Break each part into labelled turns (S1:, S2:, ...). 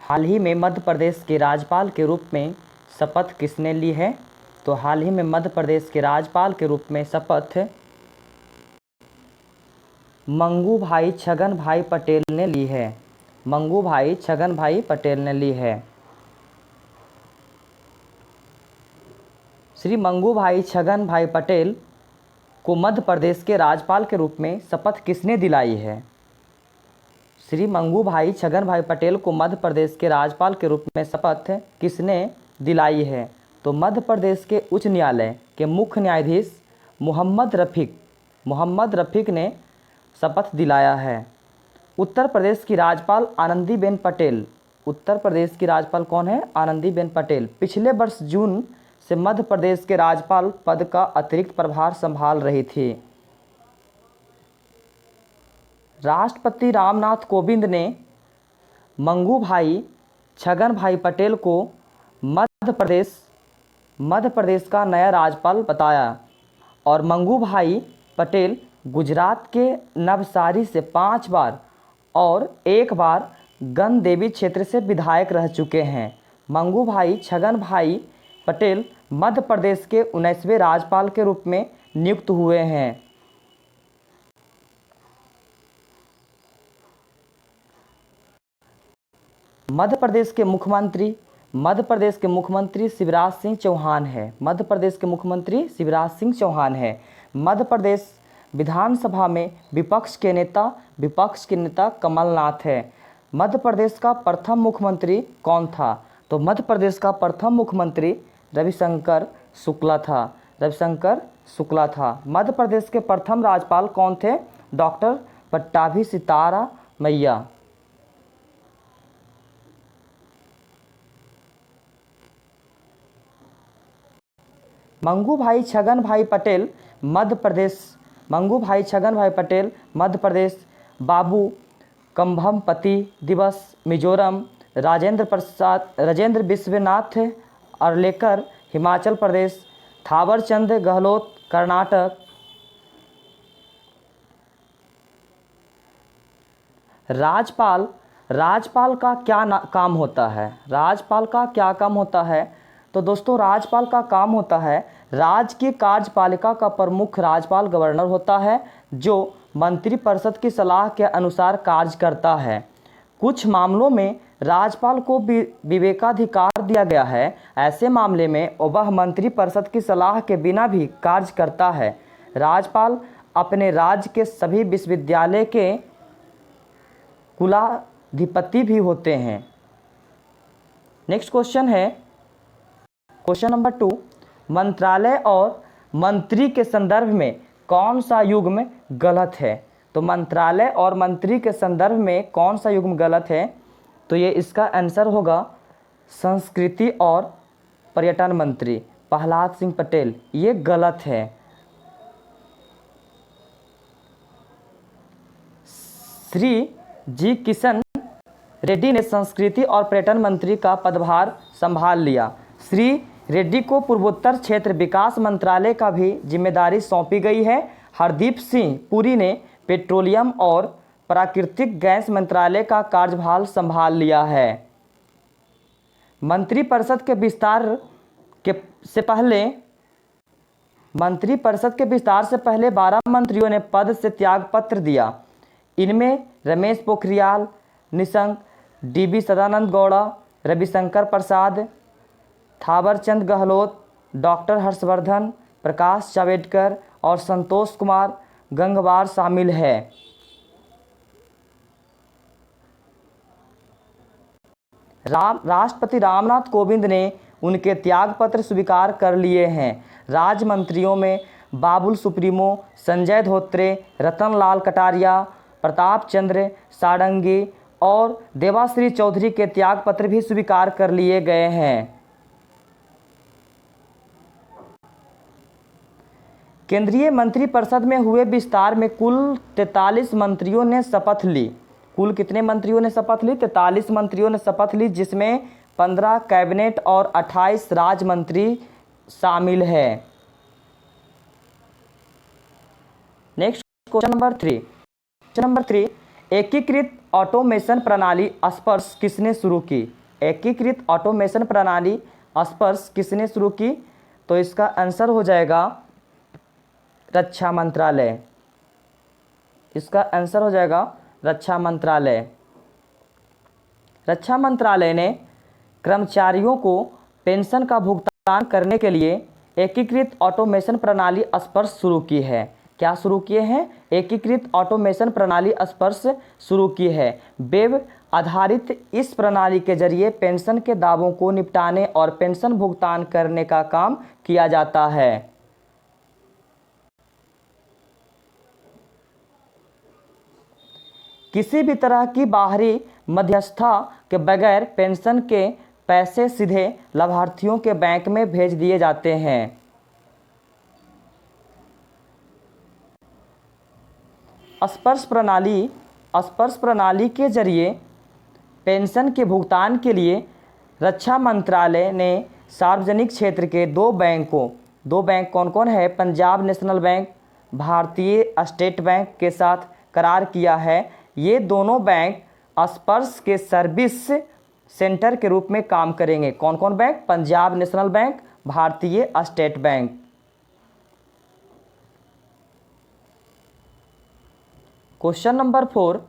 S1: हाल ही में मध्य प्रदेश के राज्यपाल के रूप में शपथ किसने ली है? तो हाल ही में मध्य प्रदेश के राज्यपाल के रूप में शपथ मंगू भाई छगन भाई पटेल ने ली है। मंगू भाई छगन भाई पटेल ने ली है। श्री मंगू भाई छगन भाई पटेल को मध्य प्रदेश के राज्यपाल के रूप में शपथ किसने दिलाई है? श्री मंगू भाई छगन भाई पटेल को मध्य प्रदेश के राज्यपाल के रूप में शपथ किसने दिलाई है? तो मध्य प्रदेश के उच्च न्यायालय के मुख्य न्यायाधीश मोहम्मद रफ़ीक ने शपथ दिलाया है। उत्तर प्रदेश की राज्यपाल आनंदीबेन पटेल, उत्तर प्रदेश की राज्यपाल कौन है? आनंदीबेन पटेल पिछले वर्ष जून से मध्य प्रदेश के राज्यपाल पद का अतिरिक्त प्रभार संभाल रही थी। राष्ट्रपति रामनाथ कोविंद ने मंगू भाई छगन भाई पटेल को मध्य प्रदेश का नया राज्यपाल बताया और मंगू भाई पटेल गुजरात के नवसारी से 5 बार और 1 बार गंगदेवी क्षेत्र से विधायक रह चुके हैं। मंगू भाई छगन भाई पटेल मध्य प्रदेश के 19वें राज्यपाल के रूप में नियुक्त हुए हैं। मध्य प्रदेश के मुख्यमंत्री शिवराज सिंह चौहान है। मध्य प्रदेश के मुख्यमंत्री शिवराज सिंह चौहान है। मध्य प्रदेश विधानसभा में विपक्ष के नेता कमलनाथ है। मध्य प्रदेश का प्रथम मुख्यमंत्री कौन था? तो मध्य प्रदेश का प्रथम मुख्यमंत्री रविशंकर शुक्ला था। मध्य प्रदेश के प्रथम राज्यपाल कौन थे? डॉक्टर पट्टाभी सितारा मैया। मंगू भाई छगन भाई पटेल मध्य प्रदेश बाबू कंभमपति दिवस मिजोरम, राजेंद्र विश्वनाथ अर्लेकर हिमाचल प्रदेश, थावरचंद गहलोत कर्नाटक। राज्यपाल का क्या काम होता है? राज्यपाल का क्या काम होता है? तो दोस्तों राज्यपाल का काम होता है राज्य की कार्यपालिका का प्रमुख राज्यपाल गवर्नर होता है जो मंत्रिपरिषद की सलाह के अनुसार कार्य करता है। कुछ मामलों में राज्यपाल को विवेकाधिकार दिया गया है। ऐसे मामले में वह मंत्रिपरिषद की सलाह के बिना भी कार्य करता है। राज्यपाल अपने राज्य के सभी विश्वविद्यालय के कुलाधिपति भी होते हैं। नेक्स्ट क्वेश्चन है क्वेश्चन नंबर 2, मंत्रालय और मंत्री के संदर्भ में कौन सा युग्म गलत है? तो मंत्रालय और मंत्री के संदर्भ में कौन सा युग्म गलत है? तो ये इसका आंसर होगा संस्कृति और पर्यटन मंत्री प्रहलाद सिंह पटेल, ये गलत है। श्री जी किशन रेड्डी ने संस्कृति और पर्यटन मंत्री का पदभार संभाल लिया। श्री रेड्डी को पूर्वोत्तर क्षेत्र विकास मंत्रालय का भी जिम्मेदारी सौंपी गई है। हरदीप सिंह पुरी ने पेट्रोलियम और प्राकृतिक गैस मंत्रालय का कार्यभार संभाल लिया है। मंत्रिपरिषद के विस्तार से पहले 12 मंत्रियों ने पद से त्यागपत्र दिया। इनमें रमेश पोखरियाल निशंक, DV सदानंद गौड़ा, रविशंकर प्रसाद, थावरचंद गहलोत, डॉक्टर हर्षवर्धन, प्रकाश जावड़ेकर और संतोष कुमार गंगवार शामिल है। राष्ट्रपति रामनाथ कोविंद ने उनके त्यागपत्र स्वीकार कर लिए हैं। राज्य मंत्रियों में बाबुल सुप्रीमो, संजय धोत्रे, रतन लाल कटारिया, प्रताप चंद्र सारंगी और देवाश्री चौधरी के त्यागपत्र भी स्वीकार कर लिए गए हैं। केंद्रीय मंत्रिपरिषद में हुए विस्तार में कुल 43 मंत्रियों ने शपथ ली। कुल कितने मंत्रियों ने शपथ ली? 43 मंत्रियों ने शपथ ली, जिसमें 15 कैबिनेट और 28 राज्य मंत्री शामिल है। नेक्स्ट क्वेश्चन नंबर 3, एकीकृत ऑटोमेशन प्रणाली स्पर्श किसने शुरू की? एकीकृत ऑटोमेशन प्रणाली स्पर्श किसने शुरू की? तो इसका आंसर हो जाएगा रक्षा मंत्रालय। इसका आंसर हो जाएगा रक्षा मंत्रालय। रक्षा मंत्रालय ने कर्मचारियों को पेंशन का भुगतान करने के लिए एकीकृत ऑटोमेशन प्रणाली स्पर्श शुरू की है। क्या शुरू किए हैं? एकीकृत ऑटोमेशन प्रणाली स्पर्श शुरू की है। वेब आधारित इस प्रणाली के जरिए पेंशन के दावों को निपटाने और पेंशन भुगतान करने का काम किया जाता है। किसी भी तरह की बाहरी मध्यस्थता के बगैर पेंशन के पैसे सीधे लाभार्थियों के बैंक में भेज दिए जाते हैं। स्पर्श प्रणाली के जरिए पेंशन के भुगतान के लिए रक्षा मंत्रालय ने सार्वजनिक क्षेत्र के दो बैंक कौन कौन है? पंजाब नेशनल बैंक, भारतीय स्टेट बैंक के साथ करार किया है। ये दोनों बैंक स्पर्श के सर्विस सेंटर के रूप में काम करेंगे। कौन कौन बैंक? पंजाब नेशनल बैंक, भारतीय स्टेट बैंक। क्वेश्चन नंबर 4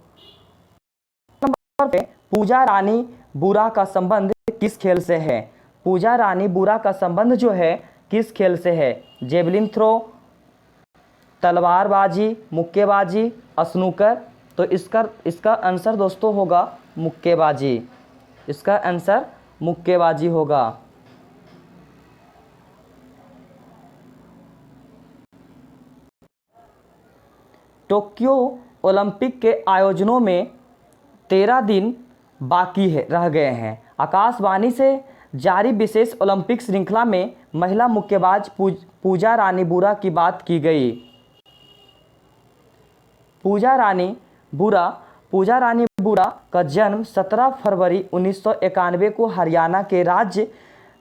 S1: पे पूजा रानी बुरा का संबंध किस खेल से है? पूजा रानी बुरा का संबंध जो है किस खेल से है? जेवलिन थ्रो, तलवारबाजी, मुक्केबाजी, स्नूकर। तो इसका आंसर दोस्तों होगा मुक्केबाजी। इसका आंसर मुक्केबाजी होगा। टोक्यो ओलंपिक के आयोजनों में 13 दिन बाकी रह गए हैं। आकाशवाणी से जारी विशेष ओलंपिक श्रृंखला में महिला मुक्केबाज पूजा रानी बुरा की बात की गई। पूजा रानी बुरा का जन्म 17 फरवरी 1991 को हरियाणा के राज्य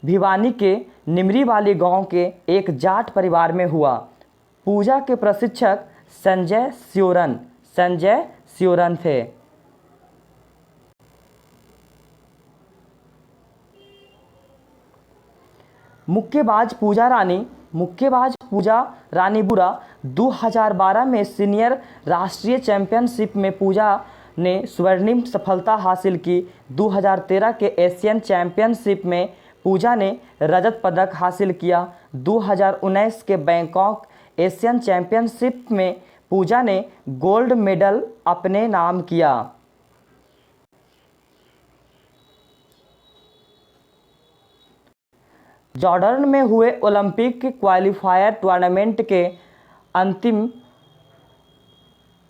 S1: भिवानी के निमरी वाली गांव के एक जाट परिवार में हुआ। पूजा के प्रशिक्षक संजय स्योरन थे। मुक्केबाज पूजा रानी बुरा 2012 में सीनियर राष्ट्रीय चैंपियनशिप में पूजा ने स्वर्णिम सफलता हासिल की। 2013 के एशियन चैंपियनशिप में पूजा ने रजत पदक हासिल किया। 2019 के बैंकॉक एशियन चैंपियनशिप में पूजा ने गोल्ड मेडल अपने नाम किया। जॉर्डन में हुए ओलंपिक क्वालिफायर टूर्नामेंट के अंतिम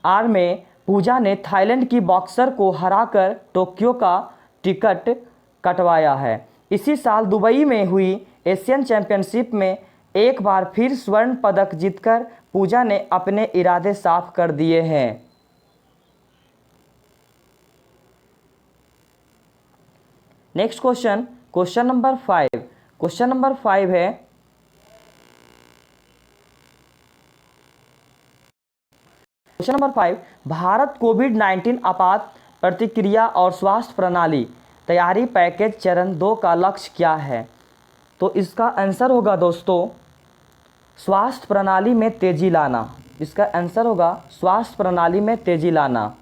S1: आर में पूजा ने थाईलैंड की बॉक्सर को हराकर टोक्यो का टिकट कटवाया है। इसी साल दुबई में हुई एशियन चैंपियनशिप में एक बार फिर स्वर्ण पदक जीतकर पूजा ने अपने इरादे साफ कर दिए हैं। Next question number 5। Question number 5 है, क्वेश्चन नंबर 5, भारत कोविड-19 आपात प्रतिक्रिया और स्वास्थ्य प्रणाली तैयारी पैकेज चरण 2 का लक्ष्य क्या है? तो इसका आंसर होगा दोस्तों स्वास्थ्य प्रणाली में तेजी लाना। इसका आंसर होगा स्वास्थ्य प्रणाली में तेजी लाना।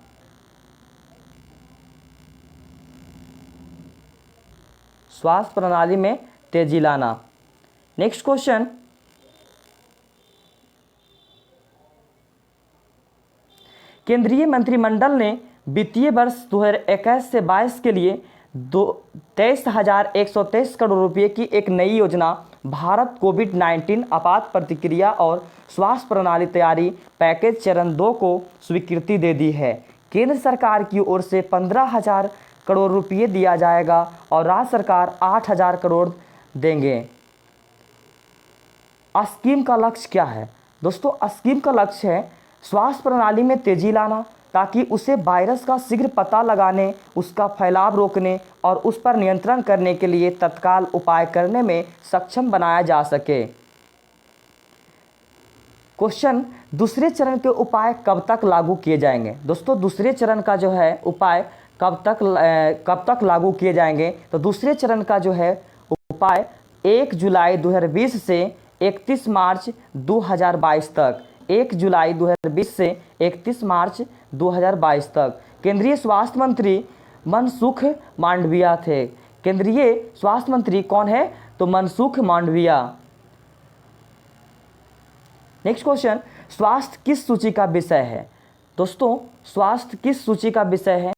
S1: स्वास्थ्य प्रणाली में तेजी लाना। नेक्स्ट क्वेश्चन, केंद्रीय मंत्रिमंडल ने वित्तीय वर्ष 2021 से 22 के लिए 23,123 करोड़ रुपए की एक नई योजना भारत कोविड-19 आपात प्रतिक्रिया और स्वास्थ्य प्रणाली तैयारी पैकेज चरण 2 को स्वीकृति दे दी है। केंद्र सरकार की ओर से 15,000 करोड़ रुपये दिया जाएगा और राज्य सरकार 8,000 करोड़ देंगे। स्कीम का लक्ष्य क्या है? दोस्तों स्कीम का लक्ष्य है स्वास्थ्य प्रणाली में तेजी लाना ताकि उसे वायरस का शीघ्र पता लगाने, उसका फैलाव रोकने और उस पर नियंत्रण करने के लिए तत्काल उपाय करने में सक्षम बनाया जा सके। क्वेश्चन, दूसरे चरण के उपाय कब तक लागू किए जाएंगे? दोस्तों दूसरे चरण का जो है उपाय कब तक लागू किए जाएंगे? तो दूसरे चरण का जो है उपाय 1 जुलाई 2020 से 31 मार्च 2022 तक, 1 जुलाई 2020 से 31 मार्च 2022 तक। केंद्रीय स्वास्थ्य मंत्री मनसुख मांडविया थे। केंद्रीय स्वास्थ्य मंत्री कौन है? तो मनसुख मांडविया। नेक्स्ट क्वेश्चन, स्वास्थ्य किस सूची का विषय है? दोस्तों, स्वास्थ्य किस सूची का विषय है?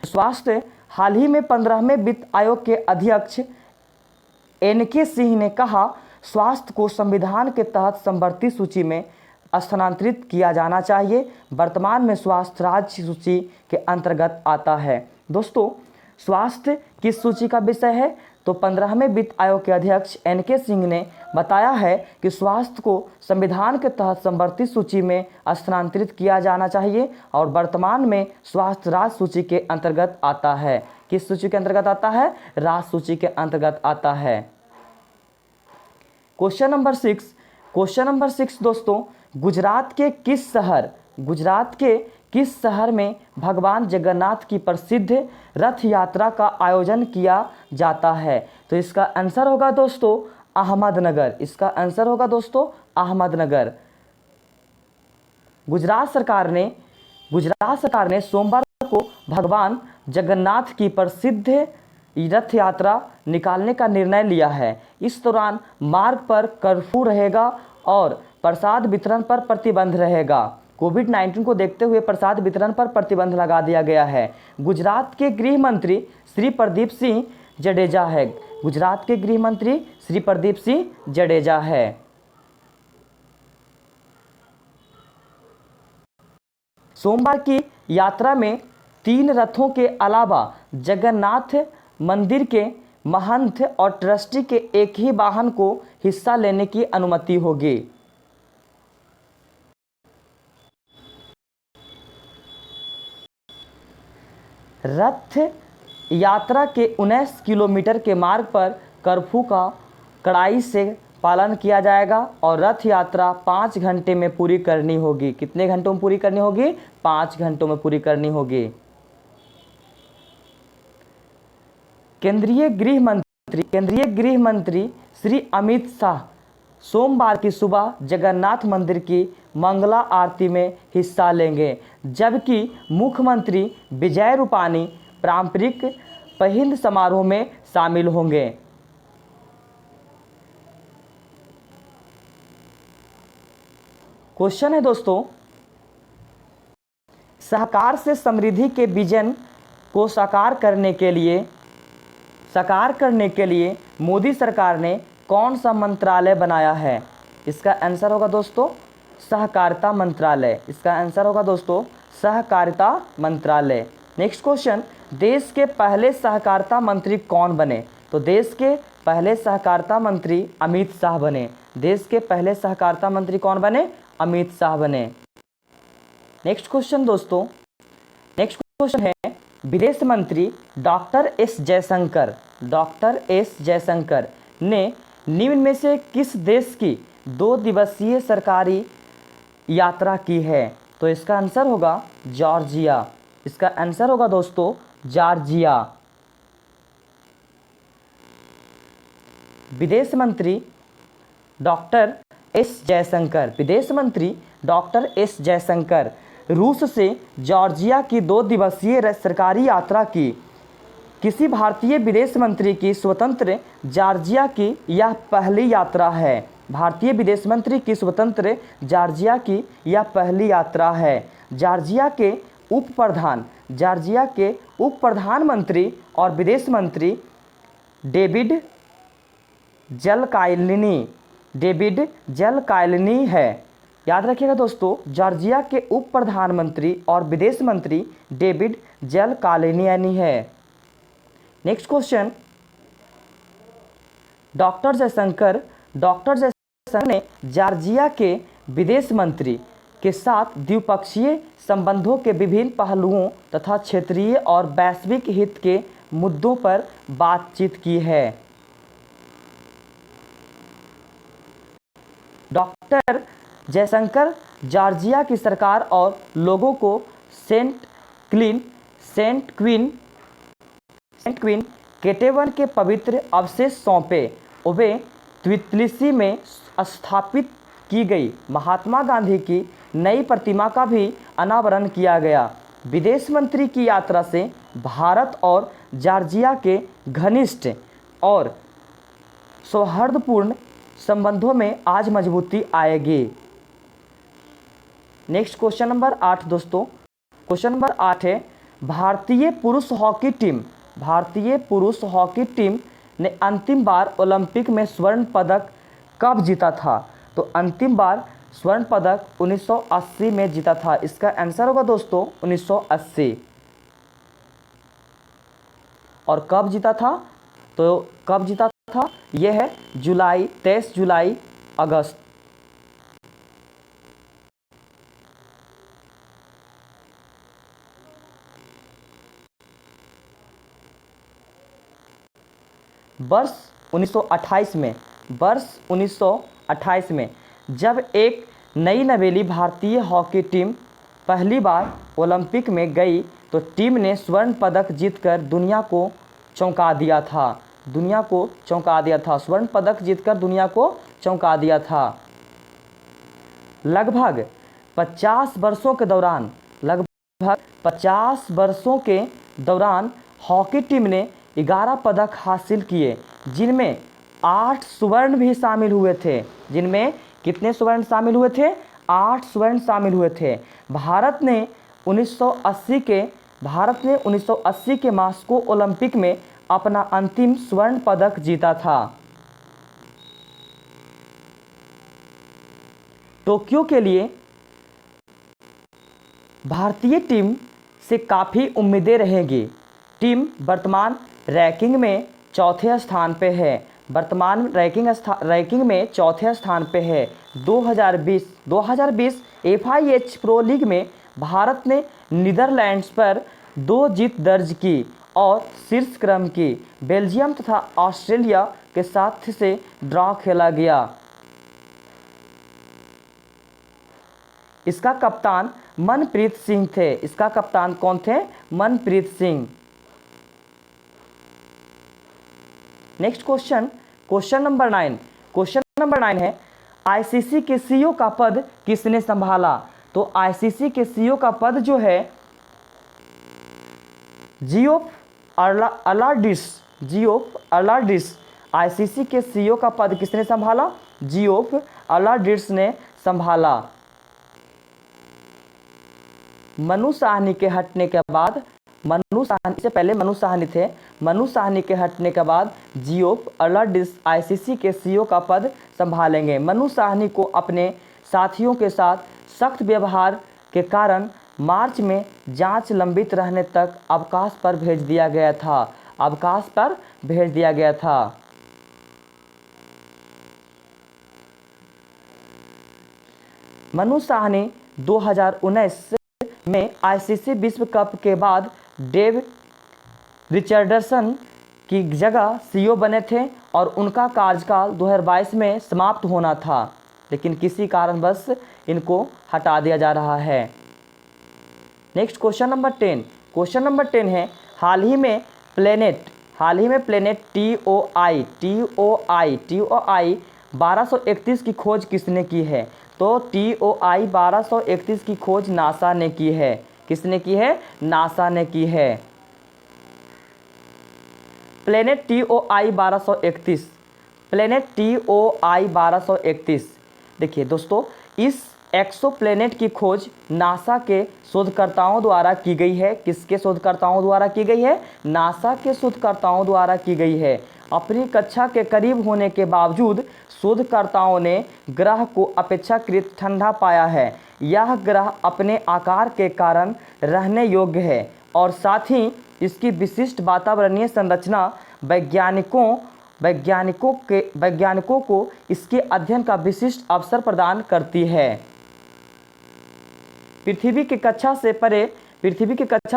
S1: स्वास्थ्य हाल ही में 15वें वित्त आयोग के अध्यक्ष एनके सिंह ने कहा, स्वास्थ्य को संविधान के तहत समवर्ती सूची में स्थानांतरित किया जाना चाहिए। वर्तमान में स्वास्थ्य राज्य सूची के अंतर्गत आता है। दोस्तों, स्वास्थ्य किस सूची का विषय है? तो 15वें वित्त आयोग के अध्यक्ष एनके सिंह ने बताया है कि स्वास्थ्य को संविधान के तहत समवर्ती सूची में स्थानांतरित किया जाना चाहिए और वर्तमान में स्वास्थ्य राज्य सूची के अंतर्गत आता है। किस सूची के अंतर्गत आता है? राज्य सूची के अंतर्गत आता है। क्वेश्चन नंबर 6 दोस्तों, गुजरात के किस शहर में भगवान जगन्नाथ की प्रसिद्ध रथ यात्रा का आयोजन किया जाता है? तो इसका आंसर होगा दोस्तों अहमदनगर। इसका आंसर होगा दोस्तों अहमदनगर। गुजरात सरकार ने सोमवार को भगवान जगन्नाथ की प्रसिद्ध रथ यात्रा निकालने का निर्णय लिया है। इस दौरान मार्ग पर कर्फ्यू रहेगा और प्रसाद वितरण पर प्रतिबंध रहेगा। कोविड-19 को देखते हुए प्रसाद वितरण पर प्रतिबंध लगा दिया गया है। गुजरात के गृह मंत्री श्री प्रदीप सिंह जडेजा है। गुजरात के गृह मंत्री श्री प्रदीप सिंह जडेजा है। सोमवार की यात्रा में 3 रथों के अलावा जगन्नाथ मंदिर के महंत और ट्रस्टी के एक ही वाहन को हिस्सा लेने की अनुमति होगी। रथ यात्रा के 19 किलोमीटर के मार्ग पर कर्फ्यू का कड़ाई से पालन किया जाएगा और रथ यात्रा 5 घंटे में पूरी करनी होगी। कितने घंटों में पूरी करनी होगी? 5 घंटों में पूरी करनी होगी। केंद्रीय गृह मंत्री श्री अमित शाह सोमवार की सुबह जगन्नाथ मंदिर की मंगला आरती में हिस्सा लेंगे, जबकि मुख्यमंत्री विजय रूपाणी पारंपरिक पहिंद समारोह में शामिल होंगे। क्वेश्चन है दोस्तों, सहकार से समृद्धि के विजन को साकार करने के लिए मोदी सरकार ने कौन सा मंत्रालय बनाया है? इसका आंसर होगा दोस्तों सहकारिता मंत्रालय। इसका आंसर होगा दोस्तों सहकारिता मंत्रालय। नेक्स्ट क्वेश्चन, देश के पहले सहकारिता मंत्री कौन बने? तो देश के पहले सहकारिता मंत्री अमित शाह बने। देश के पहले सहकारिता मंत्री कौन बने? अमित शाह बने। नेक्स्ट क्वेश्चन दोस्तों, नेक्स्ट क्वेश्चन है, विदेश मंत्री डॉक्टर एस जयशंकर ने निम्न में से किस देश की 2 दिवसीय सरकारी यात्रा की है? तो इसका आंसर होगा जॉर्जिया। इसका आंसर होगा दोस्तों जॉर्जिया। विदेश मंत्री डॉक्टर एस जयशंकर रूस से जॉर्जिया की 2 दिवसीय सरकारी यात्रा की। किसी भारतीय विदेश मंत्री की स्वतंत्र जॉर्जिया की यह पहली यात्रा है। भारतीय विदेश मंत्री की स्वतंत्र जॉर्जिया की यह पहली यात्रा है। जॉर्जिया के उप प्रधानमंत्री और विदेश मंत्री डेविड जलकायलिनी है। याद रखिएगा दोस्तों, जॉर्जिया के उप प्रधानमंत्री और विदेश मंत्री डेविड जलकायलिनी है। नेक्स्ट क्वेश्चन, डॉक्टर जयशंकर ने जॉर्जिया के विदेश मंत्री के साथ द्विपक्षीय संबंधों के विभिन्न पहलुओं तथा क्षेत्रीय और वैश्विक हित के मुद्दों पर बातचीत की है। डॉक्टर जयशंकर जॉर्जिया की सरकार और लोगों को सेंट क्वीन केटेवन के पवित्र अवशेष सौंपे। वे त्बिलिसी में स्थापित की गई महात्मा गांधी की नई प्रतिमा का भी अनावरण किया गया। विदेश मंत्री की यात्रा से भारत और जॉर्जिया के घनिष्ठ और सौहार्दपूर्ण संबंधों में आज मजबूती आएगी। नेक्स्ट क्वेश्चन नंबर 8 दोस्तों, क्वेश्चन नंबर 8 है भारतीय पुरुष हॉकी टीम ने अंतिम बार ओलंपिक में स्वर्ण पदक कब जीता था? तो अंतिम बार स्वर्ण पदक 1980 में जीता था। इसका आंसर होगा दोस्तों 1980। और कब जीता था? तो कब जीता था? यह है 23 जुलाई अगस्त। वर्ष 1928 में जब एक नई नवेली भारतीय हॉकी टीम पहली बार ओलंपिक में गई तो टीम ने स्वर्ण पदक जीतकर दुनिया को चौंका दिया था। स्वर्ण पदक जीतकर दुनिया को चौंका दिया था। लगभग 50 वर्षों के दौरान हॉकी टीम ने 11 पदक हासिल किए, जिनमें 8 स्वर्ण भी शामिल हुए थे। जिनमें कितने स्वर्ण शामिल हुए थे? 8 स्वर्ण शामिल हुए थे। भारत ने 1980 के मॉस्को ओलंपिक में अपना अंतिम स्वर्ण पदक जीता था। टोक्यो के लिए भारतीय टीम से काफ़ी उम्मीदें रहेंगी। टीम वर्तमान रैंकिंग में चौथे स्थान पे है। 2020 FIH प्रो लीग में भारत ने नीदरलैंड्स पर 2 जीत दर्ज की और शीर्ष क्रम की। बेल्जियम तथा ऑस्ट्रेलिया के साथ से ड्रॉ खेला गया। इसका कप्तान मनप्रीत सिंह थे। इसका कप्तान कौन थे? Manpreet Singh. Next question number 9 है आईसीसी के सीईओ का पद किसने संभाला? तो आईसीसी के सीईओ का पद जो है जियोफ अलार्डिस। आईसीसी के सीईओ का पद किसने संभाला? जियोफ अलार्डिस ने संभाला। मनु साहनी के हटने के बाद मनु साहनी के हटने के बाद जियोफ अलार्डिस आईसीसी के सीईओ का पद संभालेंगे। मनु साहनी को अपने साथियों के साथ सख्त व्यवहार के कारण मार्च में जांच लंबित रहने तक अवकाश पर भेज दिया गया था। मनु साहनी 2019 में आईसीसी विश्व कप के बाद डेव रिचर्डसन की जगह सीईओ बने थे और उनका कार्यकाल 2022 में समाप्त होना था, लेकिन किसी कारणवश इनको हटा दिया जा रहा है। नेक्स्ट क्वेश्चन नंबर 10 है हाल ही में प्लेनेट TOI 1231 की खोज किसने की है? तो TOI 1231 की खोज नासा ने की है। किसने की है? नासा ने की है। प्लेनेट TOI 1231 देखिए दोस्तों, इस एक्सोप्लैनेट की खोज नासा के शोधकर्ताओं द्वारा की गई है। किसके शोधकर्ताओं द्वारा की गई है? नासा के शोधकर्ताओं द्वारा की गई है। अपनी कक्षा के करीब होने के बावजूद शोधकर्ताओं ने ग्रह को अपेक्षाकृत ठंडा पाया है। यह ग्रह अपने आकार के कारण रहने योग्य है और साथ ही इसकी विशिष्ट वातावरणीय संरचना वैज्ञानिकों को इसके अध्ययन का विशिष्ट अवसर प्रदान करती है। पृथ्वी की कक्षा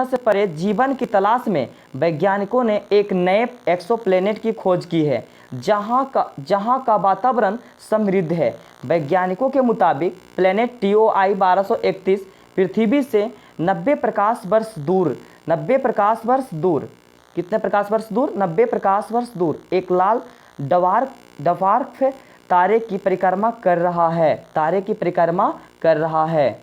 S1: से परे जीवन की तलाश में वैज्ञानिकों ने एक नए एक्सोप्लैनेट की खोज की है जहां का वातावरण समृद्ध है। वैज्ञानिकों के मुताबिक प्लैनेट TOI 1231 पृथ्वी से 90 प्रकाश वर्ष दूर 90 प्रकाश वर्ष दूर। कितने प्रकाश वर्ष दूर? 90 प्रकाश वर्ष दूर एक लाल डवार्फ तारे की परिक्रमा कर रहा है। तारे की परिक्रमा कर रहा है।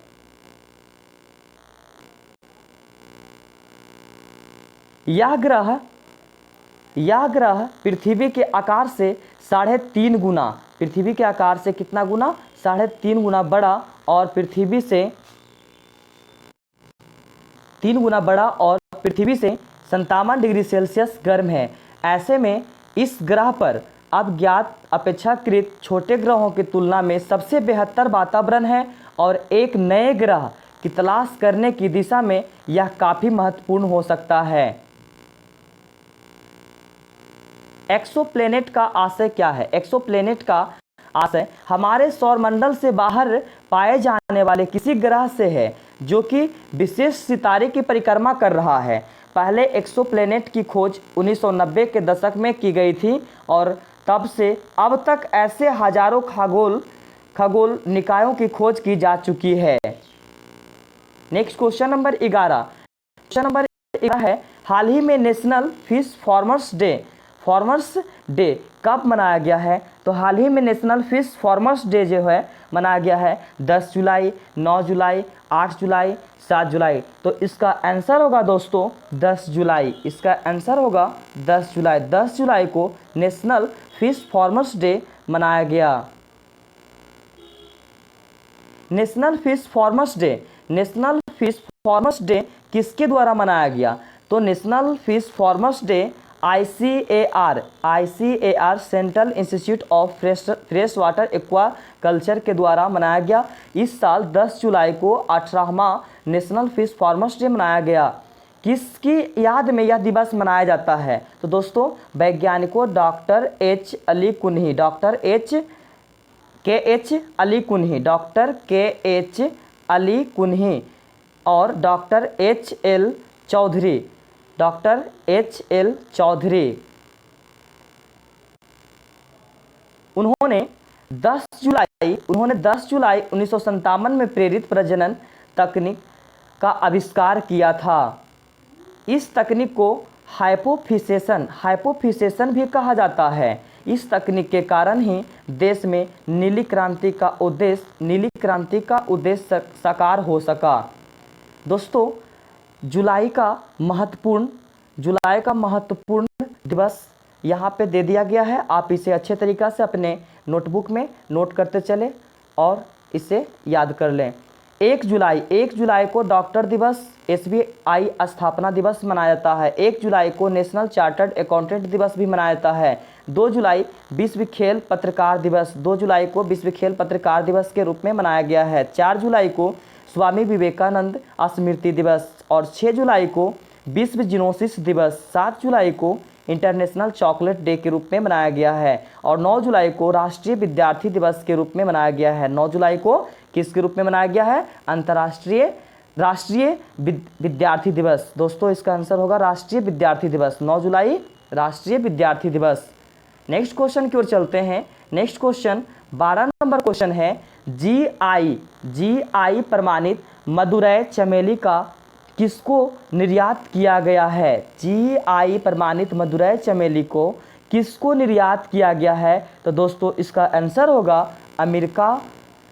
S1: यह ग्रह पृथ्वी के आकार से 3.5 गुना, पृथ्वी के आकार से कितना गुना? 3.5 गुना बड़ा और पृथ्वी से 3 गुना बड़ा और पृथ्वी से 57 डिग्री सेल्सियस गर्म है। ऐसे में इस ग्रह पर अब ज्ञात अपेक्षाकृत छोटे ग्रहों की तुलना में सबसे बेहतर वातावरण है और एक नए ग्रह की तलाश करने की दिशा में यह काफ़ी महत्वपूर्ण हो सकता है। एक्सोप्लैनेट का आशय क्या है? एक्सोप्लैनेट का आशय हमारे सौरमंडल से बाहर पाए जाने वाले किसी ग्रह से है जो कि विशेष सितारे की परिक्रमा कर रहा है। पहले एक्सोप्लैनेट की खोज 1990 के दशक में की गई थी और तब से अब तक ऐसे हजारों खगोल निकायों की खोज की जा चुकी है। Next question number 11। Question number 11 है, हाल ही में नेशनल फिश फार्मर्स डे कब मनाया गया है? तो हाल ही में नेशनल फिश फार्मर्स डे जो है मनाया गया है 10 जुलाई, 9 जुलाई, 8 जुलाई, 7 जुलाई। तो इसका आंसर होगा दोस्तों 10 जुलाई। इसका आंसर होगा 10 जुलाई। 10 जुलाई को नेशनल फिश फार्मर्स डे मनाया गया। नेशनल फिश फार्मर्स डे किसके द्वारा मनाया गया? तो national fish farmers day ICAR central institute of fresh water aqua culture के द्वारा मनाया गया। इस साल 10 जुलाई को 18वां नेशनल फिश फार्मर्स डे मनाया गया। किसकी याद में यह दिवस मनाया जाता है? तो दोस्तों वैज्ञानिकों doctor H Ali Kunhi, doctor KH Ali Kunhi और डॉक्टर HL चौधरी। उन्होंने 10 जुलाई 1957 में प्रेरित प्रजनन तकनीक का आविष्कार किया था। इस तकनीक को हाइपोफिसेशन भी कहा जाता है। इस तकनीक के कारण ही देश में नीली क्रांति का उद्देश्य साकार हो सका। दोस्तों जुलाई का महत्वपूर्ण दिवस यहाँ पे दे दिया गया है। आप इसे अच्छे तरीक़ा से अपने नोटबुक में नोट करते चलें और इसे याद कर लें। 1 जुलाई को डॉक्टर दिवस, SBI स्थापना दिवस मनाया जाता है। 1 जुलाई को नेशनल चार्टर्ड अकाउंटेंट दिवस भी मनाया जाता है। 2 जुलाई विश्व खेल पत्रकार दिवस, 2 जुलाई को विश्व खेल पत्रकार दिवस के रूप में मनाया गया है। 4 जुलाई को स्वामी विवेकानंद स्मृति दिवस और 6 जुलाई को विश्व जिनोसिस दिवस, 7 जुलाई को इंटरनेशनल चॉकलेट डे के रूप में मनाया गया है और 9 जुलाई को राष्ट्रीय विद्यार्थी दिवस के रूप में मनाया गया है। 9 जुलाई को किसके रूप में मनाया गया है? राष्ट्रीय विद्यार्थी दिवस। दोस्तों इसका आंसर होगा राष्ट्रीय विद्यार्थी दिवस। 9 जुलाई राष्ट्रीय विद्यार्थी दिवस। नेक्स्ट क्वेश्चन की ओर चलते हैं। नेक्स्ट क्वेश्चन 12 नंबर क्वेश्चन है, GI प्रमाणित मदुरै चमेली का किसको निर्यात किया गया है? GI प्रमाणित मदुरै चमेली को किसको निर्यात किया गया है? तो दोस्तों इसका आंसर होगा अमेरिका,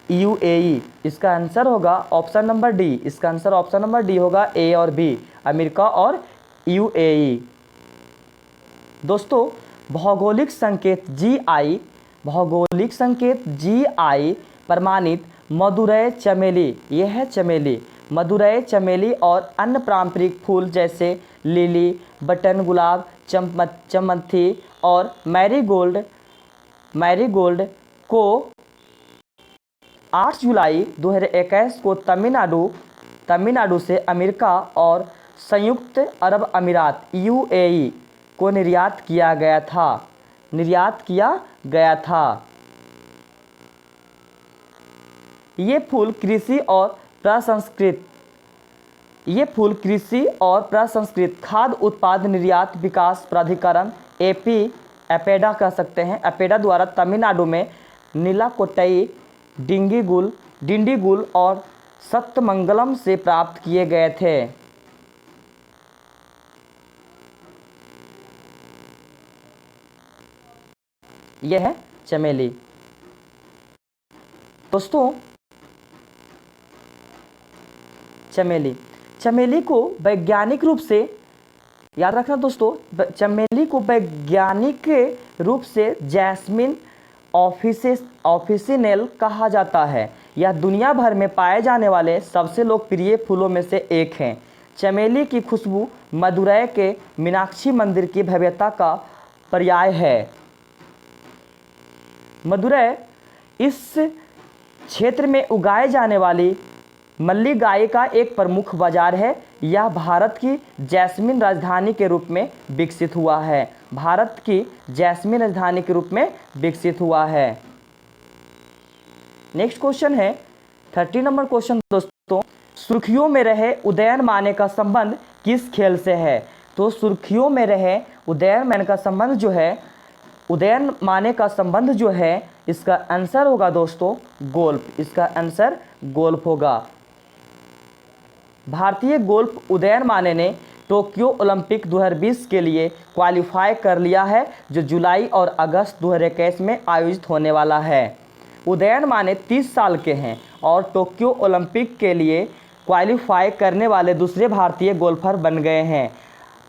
S1: UAE। इसका आंसर होगा ऑप्शन नंबर डी। इसका आंसर ऑप्शन नंबर डी होगा A और B, अमेरिका और UAE। दोस्तों भौगोलिक संकेत GI प्रमाणित मदुरै चमेली, यह है चमेली, मदुरै चमेली और अन्य पारंपरिक फूल जैसे लिली, बटन गुलाब, चमंथी और मैरीगोल्ड को 8 जुलाई 2021 को तमिलनाडु से अमेरिका और संयुक्त अरब अमीरात UAE को निर्यात किया गया था। ये फूल कृषि और प्रसंस्कृत खाद्य उत्पाद निर्यात विकास प्राधिकरण एपेडा कह सकते हैं, एपेडा द्वारा तमिलनाडु में नीलाकोटई, डिंडीगुल और सत्तमंगलम से प्राप्त किए गए थे। यह है चमेली। दोस्तों चमेली को वैज्ञानिक रूप से याद रखना दोस्तों, चमेली को वैज्ञानिक रूप से जैस्मिन ऑफिसिनेल कहा जाता है। यह दुनिया भर में पाए जाने वाले सबसे लोकप्रिय फूलों में से एक है। चमेली की खुशबू मदुरै के मीनाक्षी मंदिर की भव्यता का पर्याय है। मदुरै इस क्षेत्र में उगाए जाने वाली मल्लीगाय का एक प्रमुख बाजार है। यह भारत की जैस्मिन राजधानी के रूप में विकसित हुआ है। भारत की जैस्मिन राजधानी के रूप में विकसित हुआ है। नेक्स्ट क्वेश्चन है 30 नंबर क्वेश्चन दोस्तों, सुर्खियों में रहे उदयन माने का संबंध किस खेल से है? तो सुर्खियों में रहे उदयन माने का संबंध जो है, उदयन माने का संबंध जो है, इसका आंसर होगा दोस्तों गोल्फ। इसका आंसर गोल्फ होगा। भारतीय गोल्फ उदयन माने ने टोक्यो ओलंपिक 2020 के लिए क्वालिफाई कर लिया है, जो जुलाई और अगस्त 2021 में आयोजित होने वाला है। उदयन माने 30 साल के हैं और टोक्यो ओलंपिक के लिए क्वालिफाई करने वाले दूसरे भारतीय गोल्फर बन गए हैं।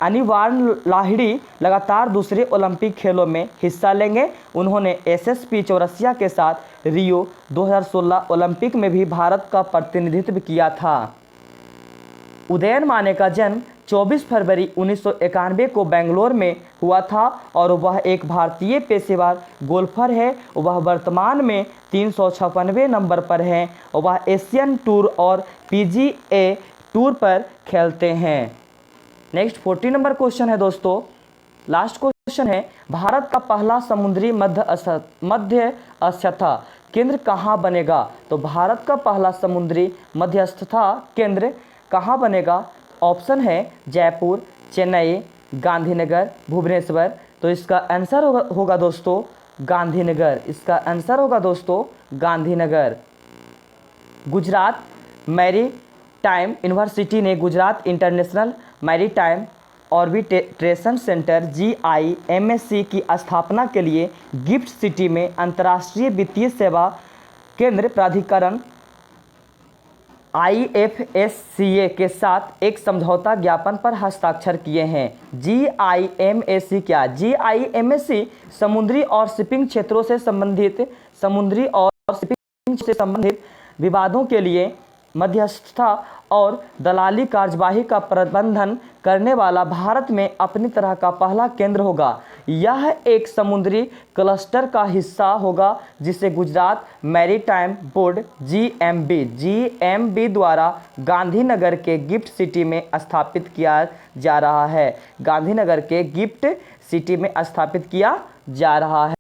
S1: अनिवार्य लाहिड़ी लगातार दूसरे ओलंपिक खेलों में हिस्सा लेंगे। उन्होंने एसएसपी चौरसिया के साथ रियो 2016 ओलंपिक में भी भारत का प्रतिनिधित्व किया था। उदयन माने का जन्म 24 फरवरी 1991 को बेंगलोर में हुआ था और वह एक भारतीय पेशेवर गोल्फर है। वह वर्तमान में 356वें नंबर पर हैं और वह एशियन टूर और पीजीए टूर पर खेलते हैं। नेक्स्ट 40 नंबर क्वेश्चन है दोस्तों, लास्ट क्वेश्चन है, भारत का पहला समुद्री मध्यस्थता केंद्र कहाँ बनेगा? तो भारत का पहला समुद्री मध्यस्थता केंद्र कहाँ बनेगा? ऑप्शन है जयपुर, चेन्नई, गांधीनगर, भुवनेश्वर। तो इसका आंसर होगा दोस्तों गांधीनगर। इसका आंसर होगा दोस्तों गांधीनगर। गुजरात मैरीटाइम यूनिवर्सिटी ने Gujarat International Maritime Arbitration Centre GIMSC की स्थापना के लिए गिफ्ट सिटी में अंतर्राष्ट्रीय वित्तीय सेवा केंद्र प्राधिकरण IFSCA के साथ एक समझौता ज्ञापन पर हस्ताक्षर किए हैं। GIMSC क्या? GIMSC समुद्री और शिपिंग क्षेत्रों से संबंधित विवादों के लिए मध्यस्थता और दलाली कार्यवाही का प्रबंधन करने वाला भारत में अपनी तरह का पहला केंद्र होगा। यह एक समुद्री क्लस्टर का हिस्सा होगा जिसे गुजरात मैरीटाइम बोर्ड GMB द्वारा गांधीनगर के गिफ्ट सिटी में स्थापित किया जा रहा है। गांधीनगर के गिफ्ट सिटी में स्थापित किया जा रहा है।